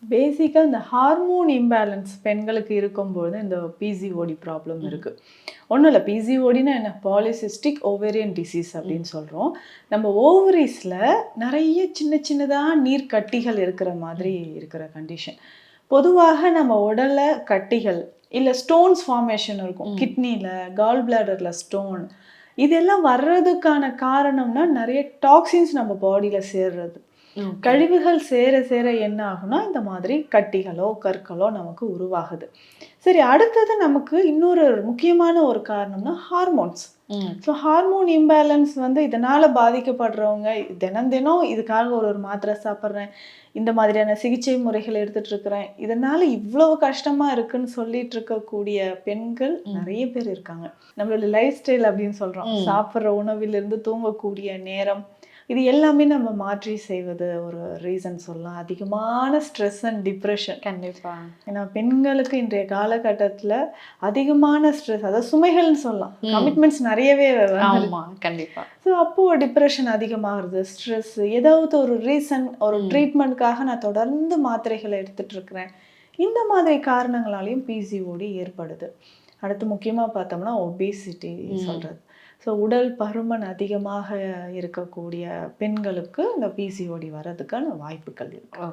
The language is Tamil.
பேசிக்காக இந்த ஹார்மோன் இம்பேலன்ஸ் பெண்களுக்கு இருக்கும்போது இந்த பிசிஓடி ப்ராப்ளம் இருக்குது. ஒன்றும் இல்லை, பிசிஓடினா என்ன, பாலிசிஸ்டிக் ஓவேரியன் டிசீஸ் அப்படின்னு சொல்கிறோம். நம்ம ஓவரிஸில் நிறைய சின்ன சின்னதாக நீர் கட்டிகள் இருக்கிற மாதிரி இருக்கிற கண்டிஷன். பொதுவாக நம்ம உடலில் கட்டிகள் இல்லை ஸ்டோன்ஸ் ஃபார்மேஷன் இருக்கும், கிட்னியில், கால் பிளாடரில் ஸ்டோன், இதெல்லாம் வர்றதுக்கான காரணம்னா நிறைய டாக்ஸின்ஸ் நம்ம பாடியில் சேர்றது. கழிவுகள் சேர சேர என்ன ஆகுனா இந்த மாதிரி கட்டிகளோ கற்களோ நமக்கு உருவாகுது. சரி, அடுத்தது நமக்கு இன்னொரு முக்கியமான ஒரு காரணம்னா ஹார்மோன்ஸ். ஸோ ஹார்மோன் இம்பேலன்ஸ் இதனால பாதிக்கப்படுறவங்க தினம் தினம் இதுக்காக ஒரு மாத்திரை சாப்பிட்றேன், இந்த மாதிரியான சிகிச்சை முறைகள் எடுத்துட்டு இருக்கிறேன், இதனால இவ்வளவு கஷ்டமா இருக்குன்னு சொல்லிட்டு இருக்கக்கூடிய பெண்கள் நிறைய பேர் இருக்காங்க. நம்மளோட லைஃப் ஸ்டைல் அப்படின்னு சொல்றோம், சாப்பிட்ற உணவிலிருந்து தூங்கக்கூடிய நேரம், இது எல்லாமே நம்ம மாற்றி செய்வது ஒரு ரீசன் சொல்லலாம். அதிகமான ஸ்ட்ரெஸ் அண்ட் டிப்ரெஷன். கண்டிப்பாக. ஏன்னா பெண்களுக்கு இன்றைய காலகட்டத்தில் அதிகமான ஸ்ட்ரெஸ், அதாவது சுமைகள்னு சொல்லலாம், கமிட்மெண்ட்ஸ் நிறையவே கண்டிப்பாக. ஸோ அப்போது டிப்ரெஷன் அதிகமாகிறது, ஸ்ட்ரெஸ், ஏதாவது ஒரு ரீசன், ஒரு ட்ரீட்மெண்ட்காக நான் தொடர்ந்து மாத்திரைகளை எடுத்துகிட்டு இருக்கிறேன், இந்த மாதிரி காரணங்களாலையும் பிசிஓடி ஏற்படுது. அடுத்து முக்கியமாக பார்த்தோம்னா ஒபேசிட்டி சொல்கிறது. ஸோ உடல் பருமன் அதிகமாக இருக்கக்கூடிய பெண்களுக்கு இந்த பிசிஓடி வர்றதுக்கான வாய்ப்புகள் இருக்கு.